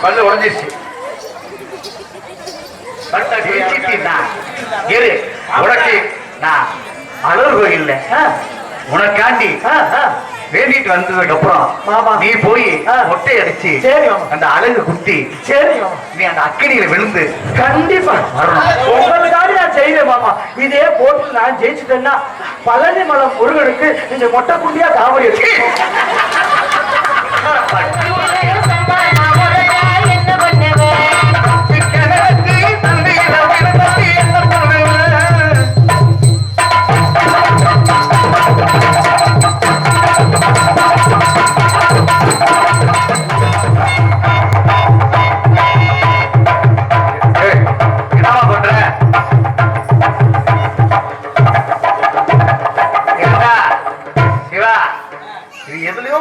பல்லு உடஞ்சிருச்சு. உனக்கு நான் அழகு இல்ல உனக்காண்டி வேண்டிட்டு வந்ததுக்கு அப்புறம் நீ போய் மொட்டை அடிச்சு அந்த அழகு குத்தி நீ அந்த அக்கடியில விழுந்து கண்டிப்பா உங்களுக்காக நான் செய்வேன் மாமா. இதே போட்டு நான் ஜெயிச்சுட்டேன்னா பழனி மலம் முருகனுக்கு இந்த மொட்டை குண்டியா காவல் இருக்கு.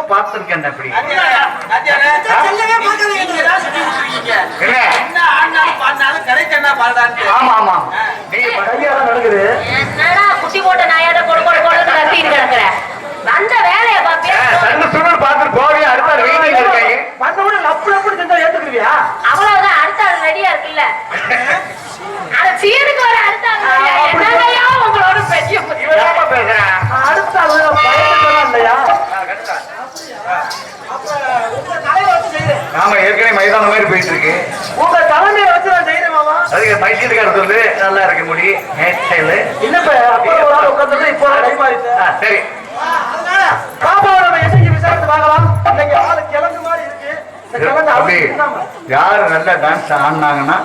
பார்த்திருக்கேன் அப்படி குட்டி போட்ட நாயாட கிடக்குற அந்த வேலையை போவியா அடுத்த ஏத்துக்குவியா அவ்வளவுதான். அடுத்த ஆள் ரெடியா இருக்குல்ல சீனுக்கு வர அடுத்த உங்களோட பெரிய பேசுறேன். அடுத்த இல்லையா நாம ஏற்கனவே மைதானம் மாதிரி போயிட்டு இருக்கு. உங்க தலைமையை வச்சு நான் செய்யறேன் மாமா. அதுக்கு மைசூர்கார் சொல்லு நல்லா இருக்க முடி ஹேர் ஸ்டைலு இல்லப்ப அப்பா ஒரு ஆள் உட்கார்ந்து இப்போ கை மாறிட்டு. சரி பாப்பாவை நம்ம என்னைக்கு விசாரித்து பார்க்கலாம். இன்னைக்கு ஆளு கிழங்கு மாதிரி இருக்கு. அப்படி யாரு நல்லா டான்ஸ் ஆடினாங்கன்னா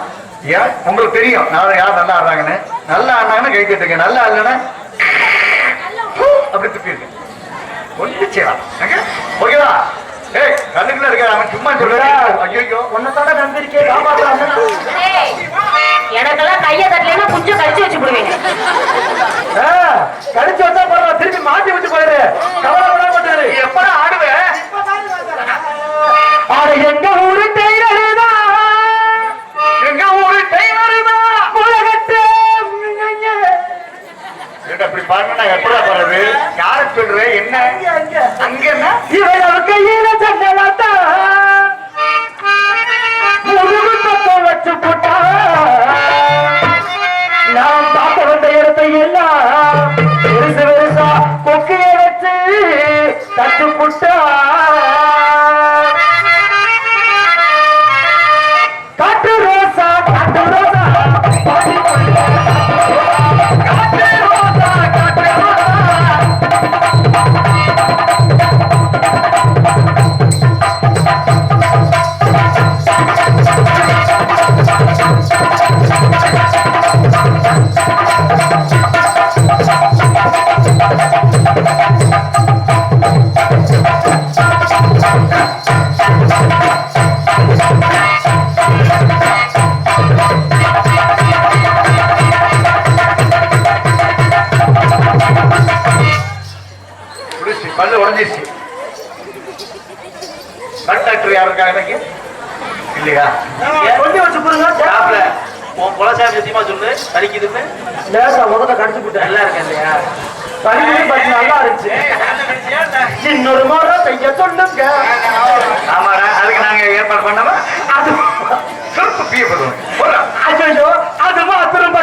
உங்களுக்கு தெரியும் யார் நல்லா ஆடுறாங்கன்னு. நல்லா ஆடினாங்கன்னா கை கட்டுங்க, நல்லா ஆடலன்னா அப்படி துப்பி இருக்கு ஒன்று செய்யலாம். ஓகேவா? ஏய் கண்ணுக்குள்ள இருக்க அவன் சும்மா சொல்றேன். ஐயோ உன்னத்தோட நம்பிக்கை காப்பாற்றாம எனக்கெல்லாம் கையை தட்டலைன்னா கொஞ்சம் கடிச்சு வச்சு விடுவேன். கடிச்சு வச்சா போறோம், திருப்பி மாட்டி வச்சு போயிரு. கவலைப்பட மாட்டாரு. எப்படா ஆடுவேன்? ஆடு எங்க ஊரு டெய்லருதா, எங்க ஊரு டெய்லருதா உலகத்தை அப்படி பாருங்க. எப்படா போறது? யார சொல்றேன்? என்ன அங்க என்ன இவன் கையில சண்டலாத்தா முருகு பக்கம் வச்சு போட்டா நாம் பார்க்க வந்த இடத்தை எல்லாம் பெருசு பெருசா கொக்கைய வச்சு தட்டு புட்டா காட்டு ரோசா காட்டு ரோசா பாடி பல்லு உடஞ்சிருச்சு. கட் டாக்டர் யாருக்காக இல்லையா? கொஞ்சம் வச்சு போடுங்க. உன் குலசாமி சத்தியமா சொல்லு கடிக்குதுன்னு லேசா முதல்ல கடிச்சு போட்டேன். நல்லா இருக்கேன் இல்லையா? கடிக்குது பட் நல்லா இருந்துச்சு. இன்னொரு முறை செய்ய சொல்லுங்க. ஆமாடா, அதுக்கு நாங்க ஏற்பாடு பண்ணாம அது சொற்ப பிய போடுவோம். ஐயோ அதுமா திரும்ப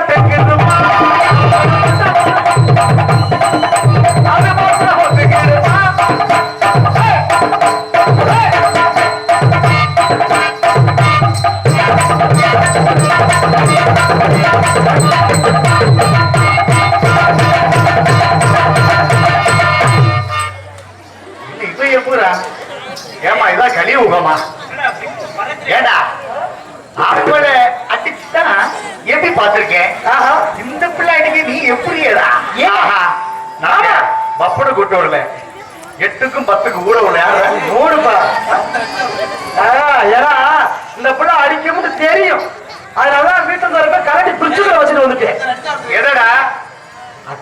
ஏமா இதான் கலியுகமா? ஏடா அப்பளை அடிச்சுதான் எப்படி பார்த்திருக்கேன். இந்த பிள்ளை அடிக்க நீ எப்படியேடா? நாம பப்பட கூட்டு வரல 8க்கும் 10க்கும் ஊட உள்ள யாரு? மூணுப்பா. ஏன்னா இந்த பிள்ளை அடிக்கும்னு தெரியும். அதனாலதான் வீட்டுல இருக்க கரண்டி பிரிச்சுல வச்சுட்டு வந்துட்டேன். எதடா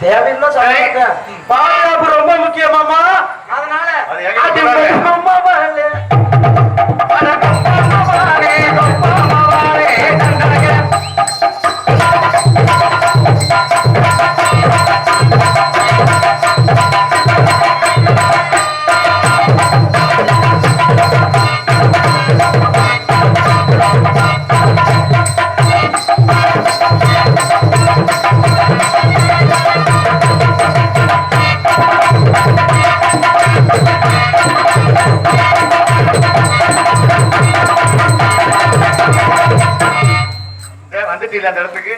தேவையில்லை சொல்ல பாதுகாப்பு ரொம்ப முக்கியமாமா. அதனால அது எங்க வந்துட்டீங்களா அந்த இடத்துக்கு?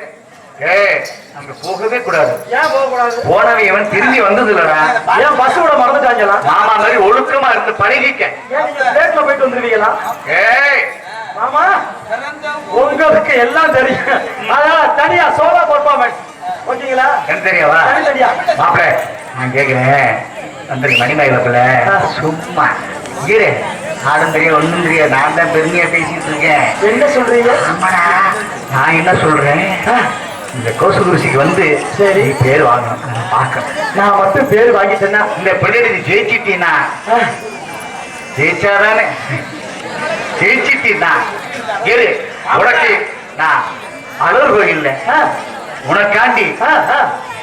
அங்க போகவே கூடாது. ஏன் போக கூடாது? போனவன் இவன் திரும்பி வந்தது இல்லடா. ஏன் பஸ் விட மறந்துட்டாங்களா? மாமா மாதிரி ஒழுக்கமா இருந்து பழகிக்க. லேட்ல போயிட்டு வந்துருவீங்களா? மாமா உங்களுக்கு எல்லாம் தெரியும். அதனால தனியா சோலா பர்ஃபார்மன்ஸ் ஓகேங்களா? எனக்கு தெரியாவா? தனியா மாப்பிள்ள நான் கேக்குறேன். அந்த மணிமேகலை சும்மா இரு. ஆடும் தெரியும் ஒண்ணும் தெரியாது. நான் தான் பெருமையா பேசிட்டு இருக்கேன். என்ன சொல்றீங்க? ஆமாடா. நான் என்ன சொல்றேன், இந்த கோசுகுருசிக்கு வந்து சரி பேர் வாங்கணும். பார்க்கணும். நான் மட்டும் பேர் வாங்கிட்டேன்னா இந்த பெண்ணு ஜெயிச்சிட்டீனா ஜெயிச்சாதானே ஜெயிச்சிட்டீனா இரு. உனக்கு நான் அழகு கோயில்ல உனக்காண்டி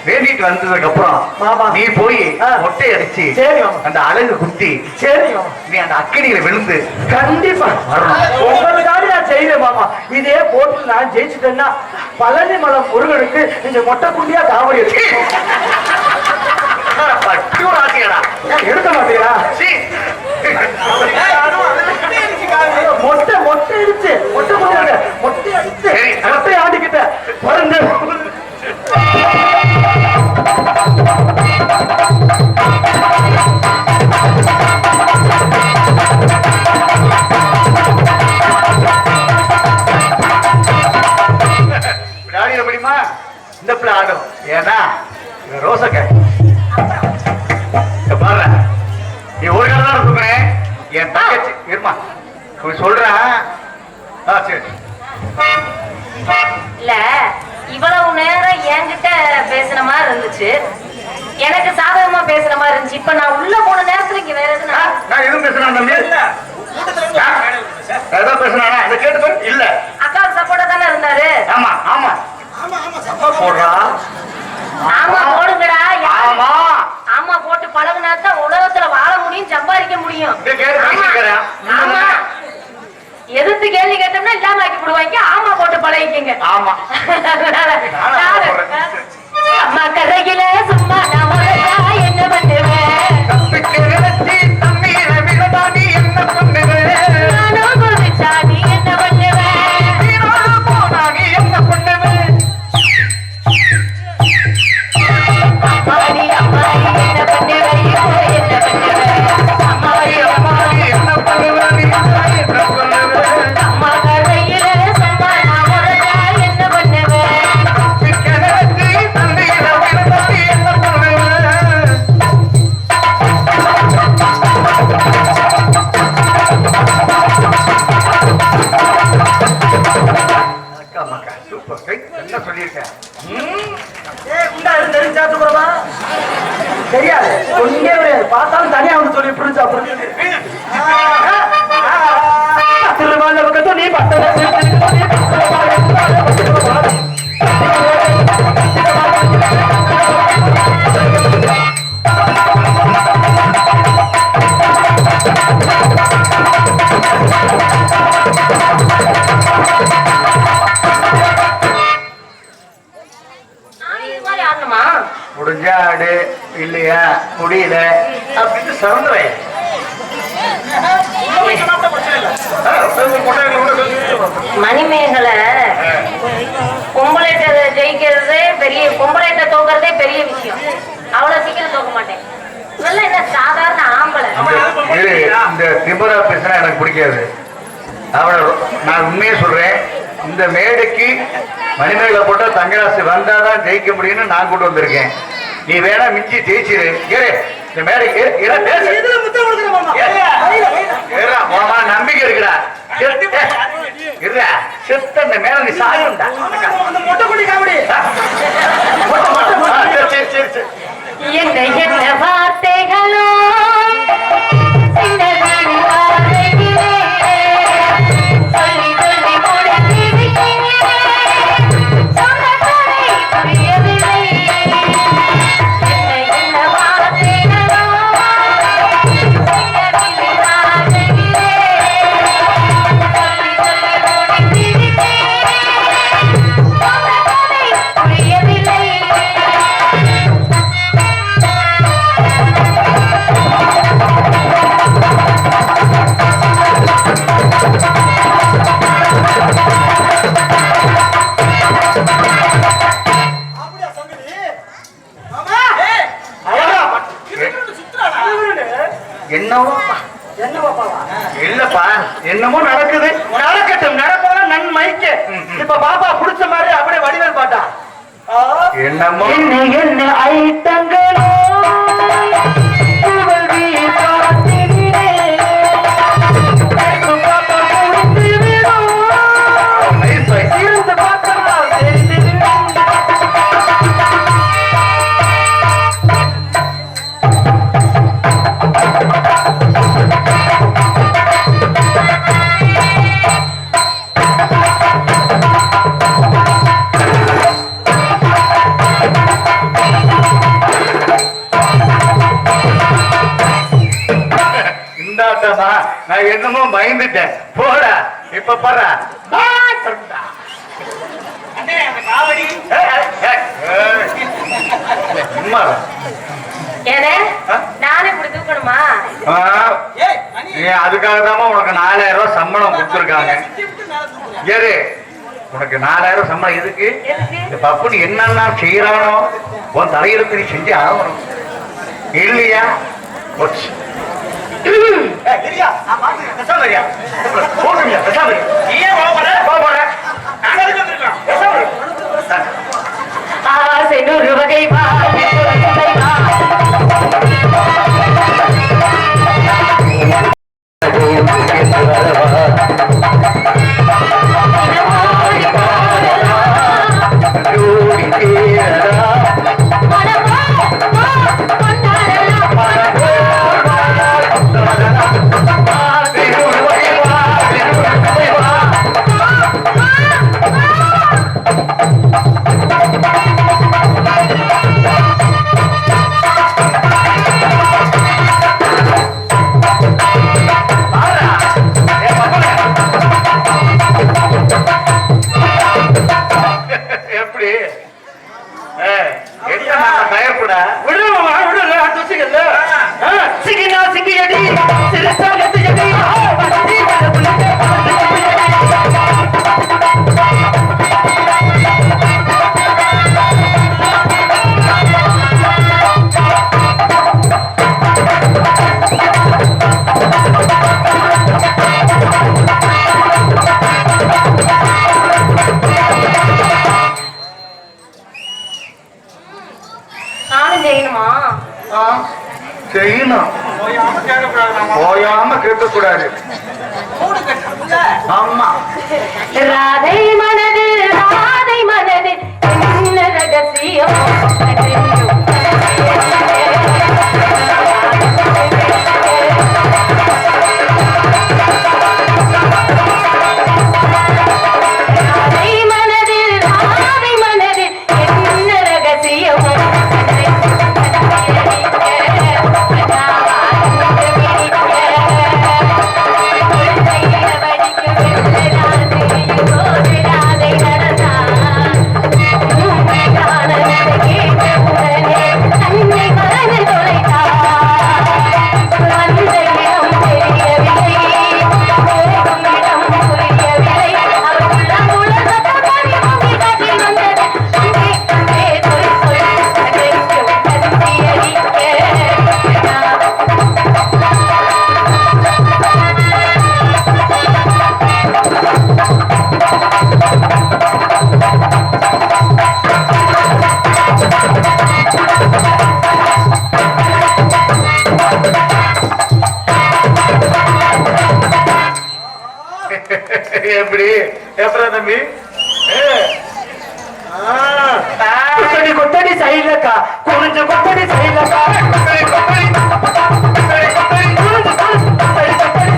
வேண்டிட்டு வந்ததுக்கு அப்புறம் நீ போய் மொட்டை அடிச்சு அந்த அழகு குத்தி நீ அந்த அக்கனியில விழுந்து கண்டிப்பா உங்களுக்காக நான் செய்வேன் மாமா. இதே போட்டில் நான் ஜெயிச்சுட்டேன்னா பழனி மலம் முருகனுக்கு இந்த மொட்டை குண்டியா காவடி எடுக்க மாட்டீங்களா? மொட்டை மொட்டை அடிச்சு மொட்டை குண்டியா மொட்டை அடிச்சு மொட்டை ஆடிக்கிட்ட பிறந்த முடியுமா? இந்த பிள்ளை ஆடும். ஏன்னா ரோசக்க பாரு, நீ ஒரு காலம் தான் இருக்கிறேன். என் தங்கச்சி இருமா சொல்றேன். சரி இல்ல இவ்வளவு நேரம் என்கிட்ட பேசின மாதிரி இருந்துச்சு, எனக்கு சாதகமா பேசுற மாதிரி இருந்துச்சு. இப்ப நான் உள்ள போன நேரத்துல இங்க வேற எதுனா நான் எதுவும் பேசுறேன் தம்பி? ஏதோ பேசுனா அதை கேட்டு இல்ல அக்காவுக்கு சப்போர்ட்டா தானே இருந்தாரு. ஆமா ஆமா போடுறா. ஆமா போடுங்கடா. ஆமா ஆமா போட்டு பழகுனாதான் உலகத்துல வாழ முடியும், சம்பாதிக்க முடியும். ஆமா எதிர்த்து கேள்வி கேட்டோம்னா இல்லாம ஆக்கி போடுவாங்க. ஆமா போட்டு பழகிக்கங்க. ஆமா அம்மா கதையில சும்மா நான் என்ன பண்ணுவேன்? தெரியாது ஒன்னே பார்த்தாலும் தனியா வந்து சொல்லி புரிஞ்சு அப்புறம் நீ முடிஞ்சா ஆடு இல்லையா முடியல அப்படின்னு சரந்துவேன். மணிமேகலை பொம்பளைட்ட ஜெயிக்கிறதே பெரிய, பொம்பளைட்ட தோக்கிறதே பெரிய விஷயம். அவ்வளவு சீக்கிரம் தோக்க மாட்டேன். இதெல்லாம் என்ன சாதாரண ஆம்பளை. இந்த திமுறா பேசுனா எனக்கு பிடிக்காது. அவளை நான் உண்மையே சொல்றேன். இந்த மேடைக்கு மணிமேகலை போட்டா தங்கராசு வந்தாதான் ஜெயிக்க முடியும்னு நான் கொண்டு வந்திருக்கேன். நீ வேணா மிஞ்சி ஜெயிச்சிரு. இந்த மேடை இதுல முத்தம் கொடுக்குறேன் மாமா. ஏறா, மாமா நம்பிக்கை இருக்குடா. இருடா, செத்த இந்த மேல நீ சாயும்டா. அந்த மொட்டை குடி காமெடி. சரி சரி சரி. என்ன என்ன வார்த்தைகளோ சின்னதான வார்த்தைகளே, சொல்லி சொல்லி முடித்திருக்கிறேன். சொன்ன கதை புரியவில்லை. என்ன என்ன வார்த்தைகளோ சின்னதிலே வார்த்தைகளே, சொல்லி சொல்லி முடித்திருக்கிறேன். சொன்ன கதை புரியவில்லை. அப்படியா சங்கதி? மாமா. அழகா சுத்துறாடா. என்னவோ என்ன பாப்பாவா? இல்லப்பா, என்னமோ நடக்குது. நடக்கட்டும், நடப்பதெல்லாம் நன்மைக்கு. இப்ப பாப்பா புடிச்ச மாதிரி அப்படியே வடிவேல் பாட்டா. என்னமோ என்ன என்ன ஐட்டங்களோ புகழ்வி காத்தினிலே, பாப்பா புடித்து விடும். nice voice. இருந்து பார்த்தா தெரிந்துவிடும். இந்தாட்டமா, நான் என்னமோ பயந்துட்டேன். போடா, இப்ப பாரு. ஏனே நானே இப்படி தூக்கணுமா? அதுக்காக தான் உனக்கு 4000 ரூபாய் சம்பளம் கொடுத்துருக்காங்க. ஏறு, உனக்கு 4000 ரூபாய் சம்பளம் எதுக்கு? எதுக்கு? இந்த பப்புனு என்னென்ன செய்யறானோ உன் தலையெழுத்து நீ செஞ்சு ஆகணும் இல்லையா? போச்சு. ஆசை நூறு வகை வா, வகை வா. தினமோடி பாடலாம். மனமோ வா, கொண்டாடலாம். எப்படி என்ன பயப்பட விடுமா விடுல அது வச்சுக்கல. சிக்கினா சிக்கியடி சிறுசா கத்தியடி வண்டி வர புள்ளே நானும் செய்யணுமா? செய்யணும். போயாம கேட்க கூடாது. ஆமா, ராதை மனது ராதை மனது என்ன ரகசியம்? ராதை மனது ராதை மனது என்ன ரகசியம்? எப்படி எப்படா தம்பி கொத்தடி கொத்தடி சைலக்கா குனிஞ்சு கொத்தடி சைலக்கா கொத்தடி கொத்தடி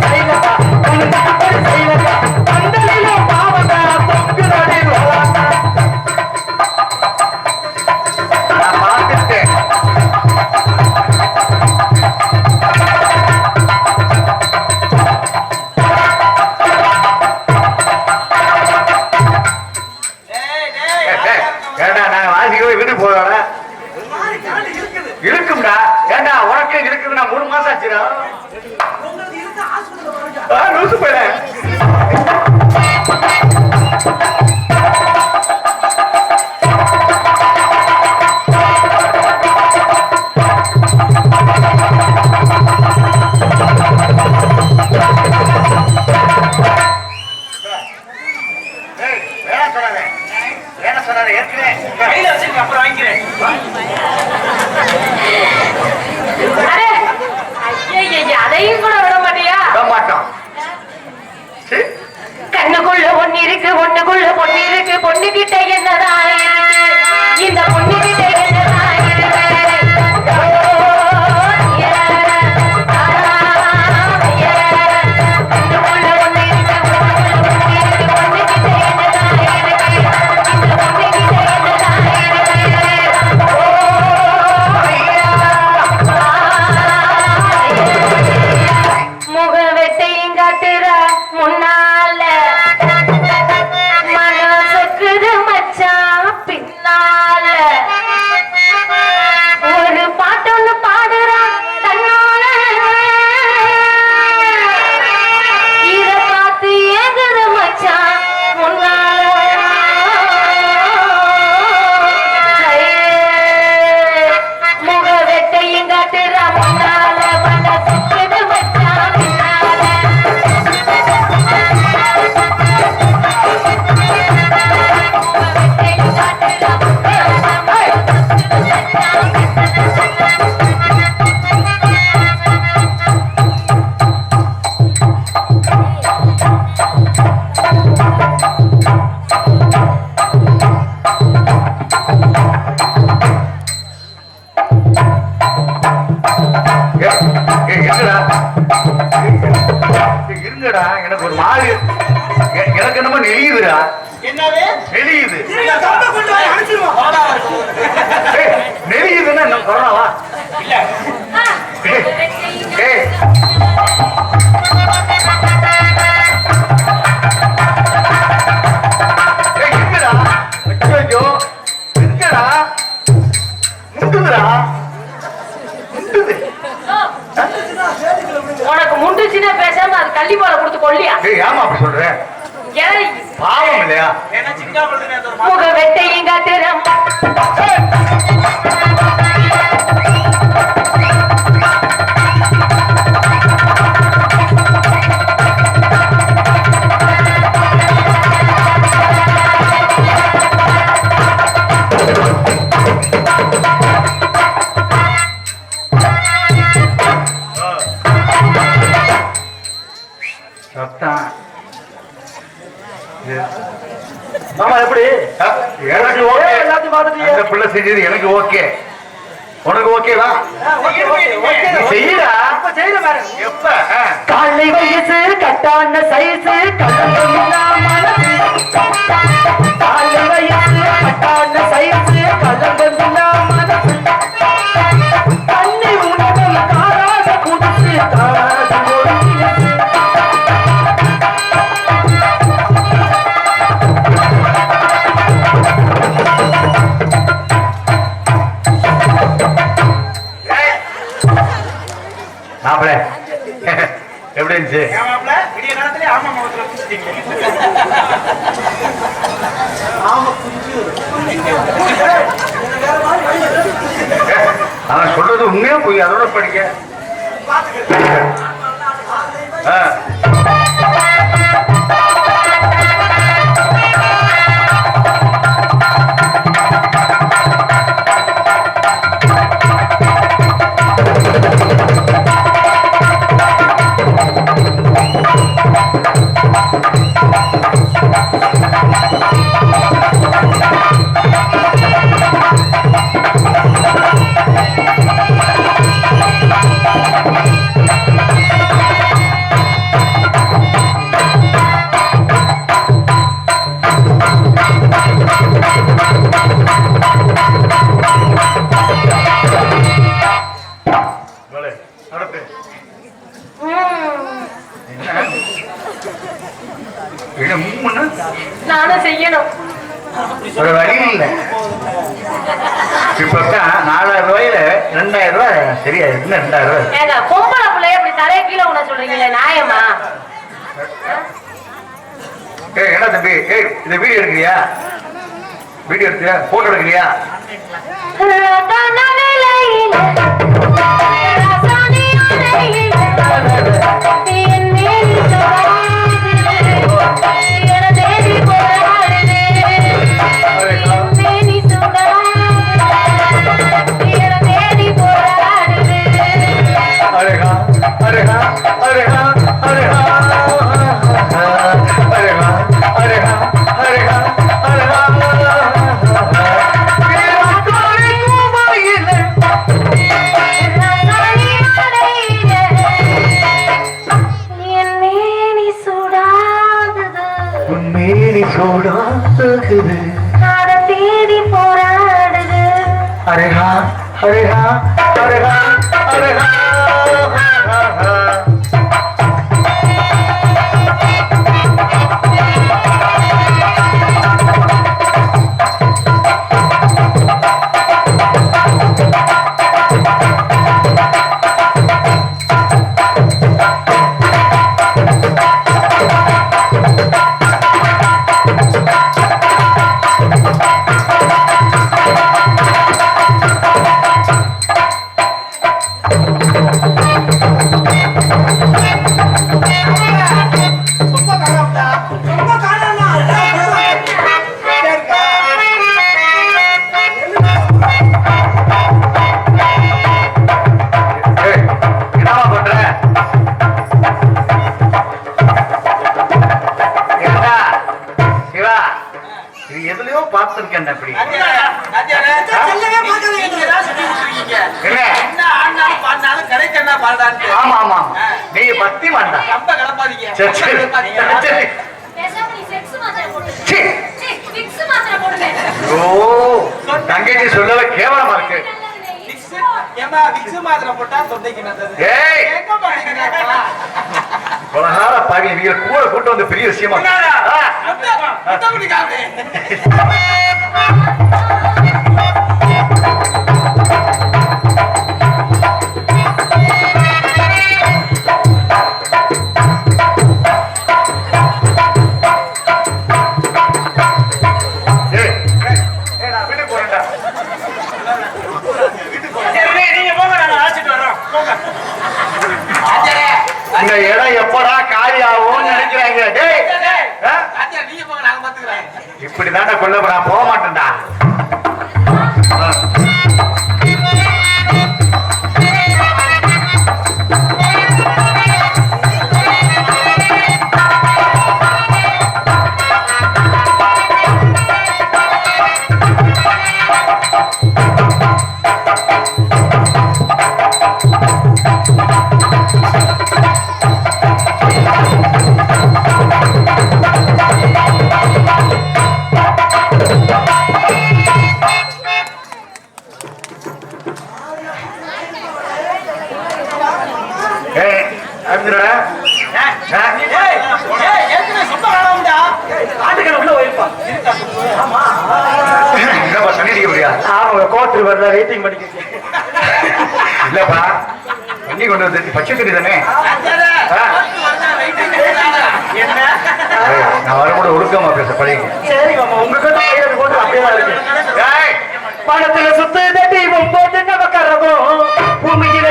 சைலக்கா குனிஞ்சு கொத்தடி சைலக்கா பந்தலில பாவதா பொங்குதடி ரோவாக்கா. நான் பார்த்துட்டேன். ஏண்டா நாங்க வாசிக்கவே வீட்டுக்கு போறோம் இருக்கும்டா. ஏண்டா உனக்கு இருக்குதுன்னா 3 மாசம் ஆச்சுடா. லூசு போயிட அரே, ஐயையே, அதையும் கூட விட மாட்டியா? மாட்டோம். கண்ணுக்குள்ள ஒண்ணு இருக்கு, ஒண்ணுக்குள்ள பொண்ணு இருக்கு, பொண்ணுகிட்ட என்னதான் இருக்கு, இந்த பொண்ணுகிட்ட என்னதான் இருக்கு. கண்ணுக்குள்ள ஒண்ணு இருக்கு, ஒண்ணுக்குள்ள பொண்ணு இருக்கு, பொண்ணுகிட்ட என்னதான் இருக்கு, இந்த பொண்ணுகிட்ட என்னதான் இருக்கு. முக வெட்டையும் காட்டுற முன்னால மனசுக்குது மச்சான் பின்னால ஒரு பாட்டொன்னு பாடுறான் தன்னால இத பார்த்து ஏகுது மச்சான் முன்னால முக வெட்டையும் காட்டுற முன்னால மனசுக்குது மச்சான் பின்னால இருங்கடா எனக்கு ஒரு மாதிரி எனக்கு என்னமோ நெளியுதுடா. என்னவே நெளியுது அனுப்பிடுவோம். நெளியுதுன்னா என்ன சொல்றவா ஐயோ எங்கடா முட்டுதுடா முட்டுது. உனக்கு முண்டுச்சுன்னா பேசாம அது கள்ளிப்பாலை கொடுத்து கொள்ளியா? ஏமா அப்படி சொல்ற? ஏய், பாவம் இல்லையா? முக வெட்டையும் காட்டுறான் சத்தம் மாமா எப்படி எனக்கு ஓகே. எல்லாத்தையும் பார்த்துட்டியே? அந்த பிள்ளை செஞ்சது எனக்கு ஓகே. உனக்கு ஓகேவா? நீ செய்யடா. அப்ப செய்யற பாரு. எப்ப காலை வயசு கட்டான சைஸு காலை வயசு கட்டான சைஸு கலந்ததுனா மனசு தண்ணி உணவம் காராத குடிச்சு காது ஒழிச்சு மாப்பிள எப்படி இருந்துச்சு? அவன் சொல்றது உண்மையா போய் அதோட படிக்க. 4000 ரூபாயில 2000 ரூபாய் சரியா இன்னும் 2000 ரூபாய். ஏங்க பொம்பளை பிள்ளைய இப்படி தலைய கீழே உன சொல்றீங்களே நியாயமா? ஏய் என்ன தம்பி, ஏய் இந்த வீடியோ எடுக்கிறியா? வீடியோ எடுக்கிறியா? போட்டோ எடுக்கிறியா? அழகா அழகா அழகா அழகா அழகா அழகா அழகா அழகா உன்மேனி சூடாகுது அழகா அழகா அழகா அழகா பார்த்திருக்கேன் அப்படி ஆமா ஆமா நீ பக்தி மாட்டா தங்கச்சி சொல்லல கேவலமா இருக்கு. பாவி நீங்க கூட கூட்டு வந்து பெரிய விஷயமா இந்த இடம் எப்படா காலி ஆகும் நினைக்கிறாங்க. இப்படிதான்டா கொள்ள நான் போக மாட்டேன்டா. இல்லப்பா தண்ணி கொண்டு வந்து பச்சை தண்ணி தானே நான் வரும்போது ஒழுக்கமா பேச பழகி. பணத்துல சுத்து தீபம் போட்டு நமக்கறவும் பூமியில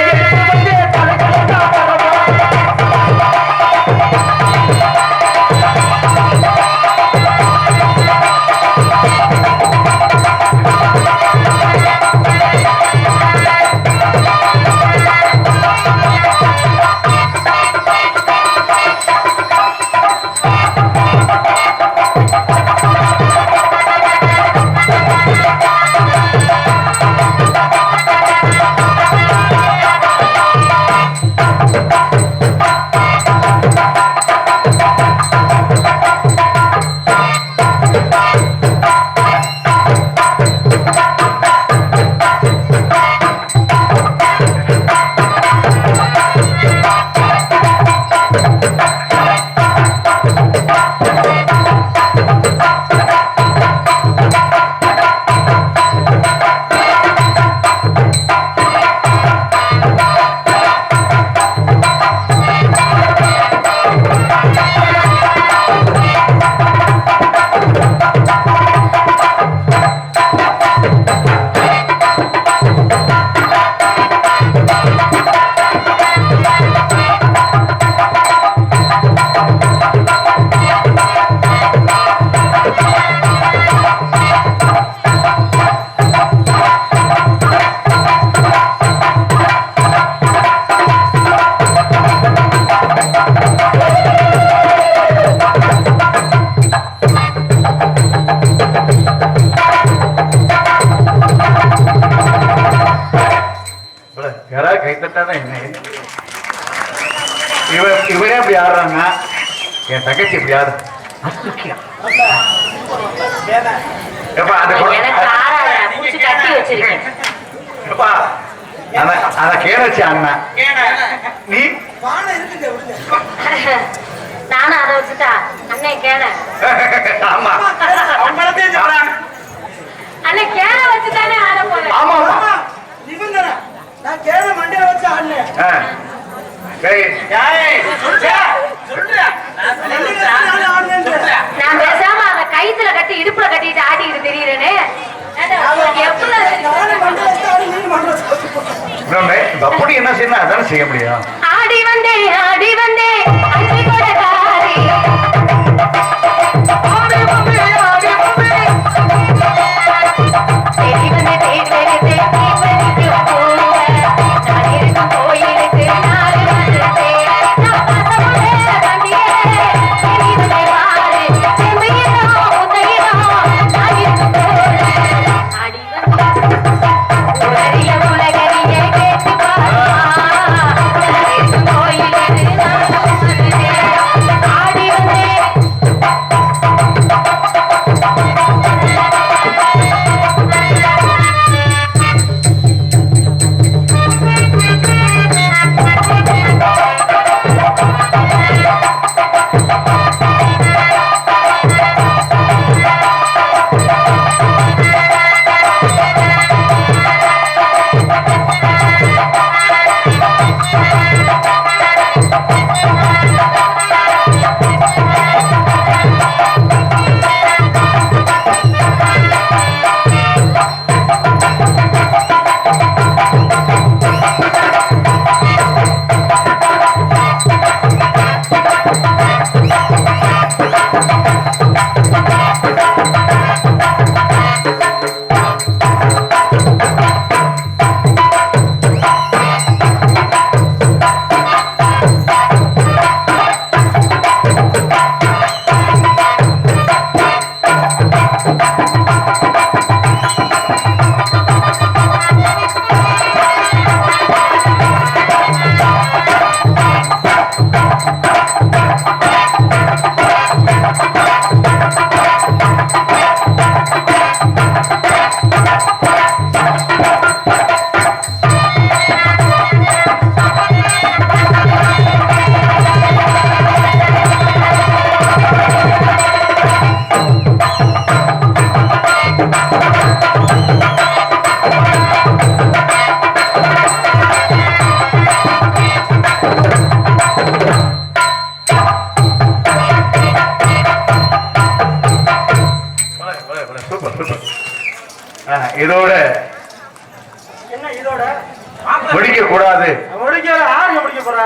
கைத்தட்டாதான் என்ன இவனே இப்படி ஆடுறாங்க என் தங்கச்சி இப்படி ஆடு எப்பா அந்த எனக்கு ஆறாத பூச்சி கட்டி வச்சிருக்கேன். எப்பா அத கேரச்சி அண்ணன் நீ நானும் அதை வச்சுட்டா அண்ணே கேன ஆமா அண்ணே கேன வச்சுட்டானே ஆட போல. ஆமா ஆமா நான் கேட மண்டையில வச்சு ஆடுனேன். நான் பேசாம அத கயித்துல கட்டி இடுப்புல கட்டிட்டு ஆடிட்டு தெரியுறேனே. அப்படி என்ன செய்யணும் அதான செய்ய முடியும். ஆடி வந்தே அஞ்சு கொடகாரி தேடி வந்தே தேடி நான் இருக்கும் கோயிலுக்கு நாலு வந்து நான் பசமுடைய கண்டியே தெரியுதே வாரு செம்மையினோ உதையினோ நான் இருக்கும் போல ஆடி வந்தே உலகறிய கேட்டு பாருமா நான் இருக்கும் கோயிலுக்கு நாலு வந்து ஆடி வந்தே இதோட என்ன இதோட முடிக்க கூடாது. முடிக்க ஆறு முடிக்க போறா